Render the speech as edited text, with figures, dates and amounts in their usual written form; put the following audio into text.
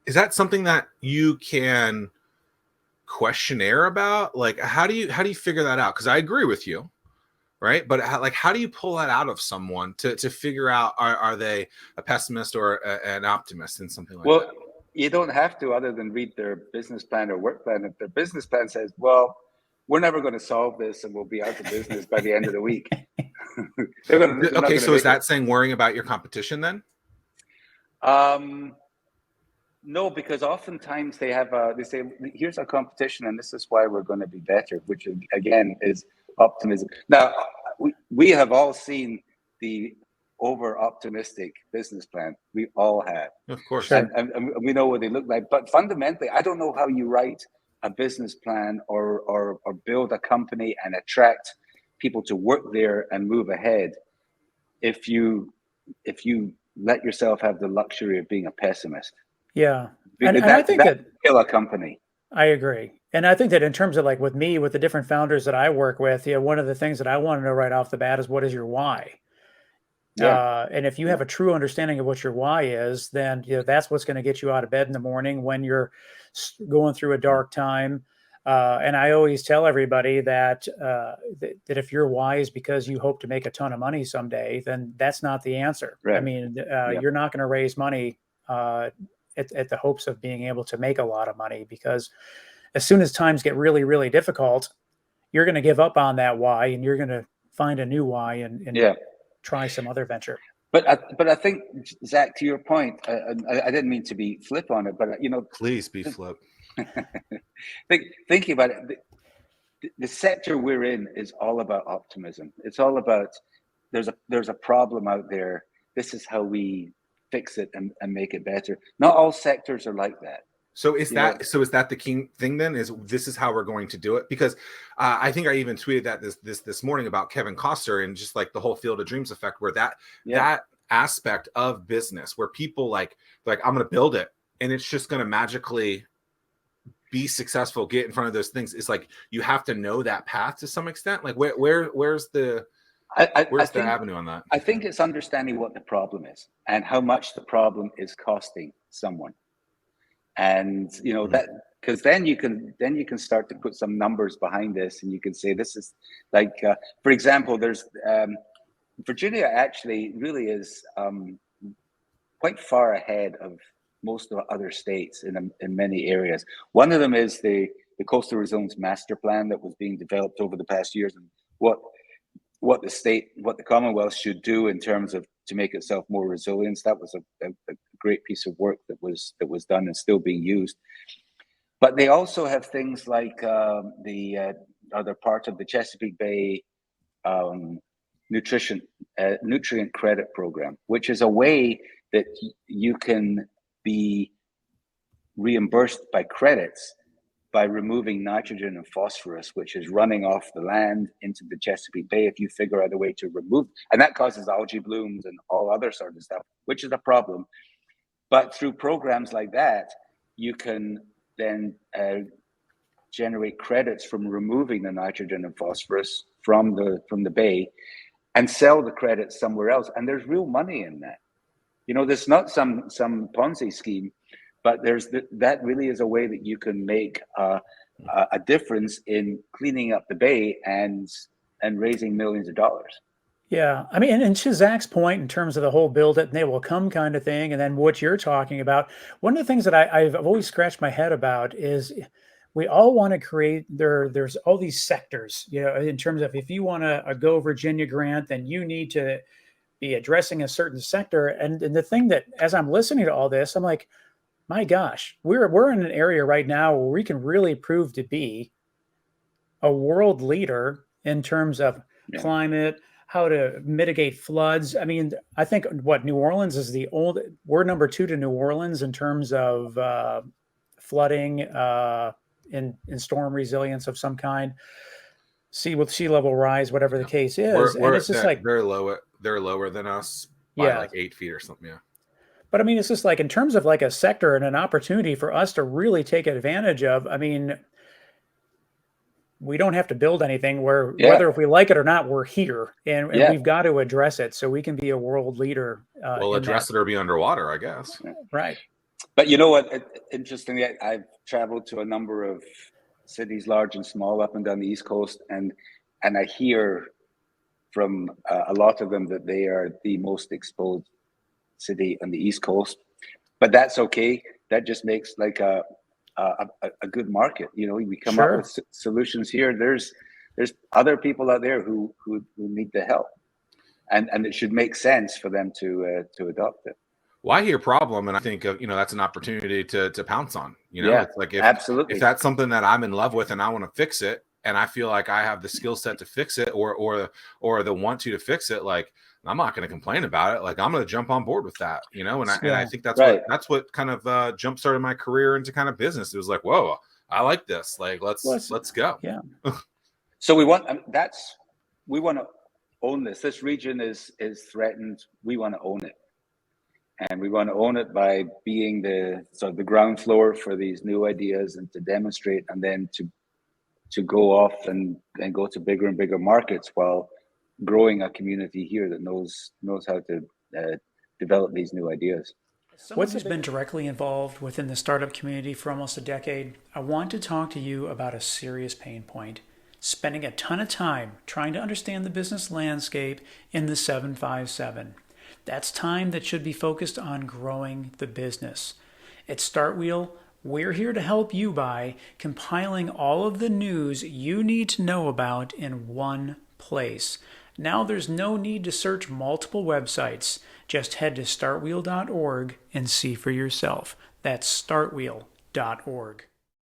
Is that something that you can questionnaire about? Like, how do you figure that out? Because I agree with you, right? But how do you pull that out of someone to figure out are they a pessimist or an optimist in something like that? You don't have to, other than read their business plan or work plan. If their business plan says, well, we're never going to solve this and we'll be out of business by the end of the week. Okay, so is that saying worrying about your competition then? No, because oftentimes they say, here's our competition and this is why we're going to be better, which again is optimism. Now, we have all seen the over-optimistic business plan. We all have. Of course. And we know what they look like. But fundamentally, I don't know how you write a business plan or build a company and attract people to work there and move ahead if you let yourself have the luxury of being a pessimist. Yeah. And I think that kill a company. I agree. And I think that in terms of like with me, with the different founders that I work with, one of the things that I want to know right off the bat is, what is your why? Yeah. And if you have a true understanding of what your why is, then that's what's going to get you out of bed in the morning when you're going through a dark time. And I always tell everybody that that if your why is because you hope to make a ton of money someday, then that's not the answer. Right. I mean, you're not going to raise money at the hopes of being able to make a lot of money, because as soon as times get really, really difficult, you're going to give up on that why and you're going to find a new why and try some other venture. But I think, Zach, to your point, I didn't mean to be flip on it, but please be flip. Thinking about it, the sector we're in is all about optimism. It's all about there's a problem out there. This is how we fix it and make it better. Not all sectors are like that. So is that the key thing then? This is how we're going to do it? Because I think I even tweeted that this morning about Kevin Costner and just like the whole Field of Dreams effect, where that aspect of business where people like I'm going to build it and it's just going to magically be successful, get in front of those things. It's like you have to know that path to some extent. Like where's the avenue on that? I think it's understanding what the problem is and how much the problem is costing someone. And that, because then you can start to put some numbers behind this, and you can say this is like, for example, there's Virginia actually really is quite far ahead of most of the other states in many areas. One of them is the Coastal Resilience Master Plan that was being developed over the past years, and what the Commonwealth should do in terms of to make itself more resilient. That was a great piece of work that was done and still being used. But they also have things like the other part of the Chesapeake Bay nutrient credit program, which is a way that you can be reimbursed by credits by removing nitrogen and phosphorus, which is running off the land into the Chesapeake Bay. If you figure out a way to remove, and that causes algae blooms and all other sort of stuff, which is a problem. But through programs like that, you can then generate credits from removing the nitrogen and phosphorus from the bay, and sell the credits somewhere else. And there's real money in that. There's not some Ponzi scheme. But that really is a way that you can make a difference in cleaning up the bay and raising millions of dollars. Yeah, I mean, and to Zach's point, in terms of the whole build it and they will come kind of thing, and then what you're talking about, one of the things that I've always scratched my head about is we all want to create there's all these sectors, in terms of if you want a Go Virginia grant, then you need to be addressing a certain sector. And the thing that, as I'm listening to all this, I'm like, my gosh, we're in an area right now where we can really prove to be a world leader in terms of climate, how to mitigate floods. I mean, I think New Orleans is we're number 2 to New Orleans in terms of flooding, in storm resilience of some kind, sea level rise, whatever the case is. And it's just like they're lower than us by like 8 feet or something. Yeah. But I mean, it's just like in terms of like a sector and an opportunity for us to really take advantage of. I mean, we don't have to build anything whether if we like it or not, we're here and we've got to address it so we can be a world leader. We'll address it or be underwater, I guess. Right. But you know what? Interestingly, I've traveled to a number of cities, large and small, up and down the East Coast, and I hear from a lot of them that they are the most exposed city on the East Coast. But that's okay. That just makes like a good market. You know, we come up with solutions here. There's other people out there who need the help, and it should make sense for them to adopt it. Well, I hear problem, and I think that's an opportunity to pounce on. It's like absolutely, if that's something that I'm in love with and I want to fix it, and I feel like I have the skill set to fix it, or the want to fix it, like I'm not going to complain about it. Like I'm going to jump on board with that, and I think that's right. That's what kind of jump started my career into kind of business. It was like, whoa, I like this. Like let's go. Yeah. So we want to own this. This region is threatened. We want to own it. And we want to own it by being the ground floor for these new ideas and to demonstrate, and then to go off and go to bigger and bigger markets while growing a community here that knows how to develop these new ideas. Someone who's been directly involved within the startup community for almost a decade, I want to talk to you about a serious pain point. Spending a ton of time trying to understand the business landscape in the 757. That's time that should be focused on growing the business. At StartWheel, we're here to help you by compiling all of the news you need to know about in one place. Now there's no need to search multiple websites. Just head to startwheel.org and see for yourself. That's startwheel.org.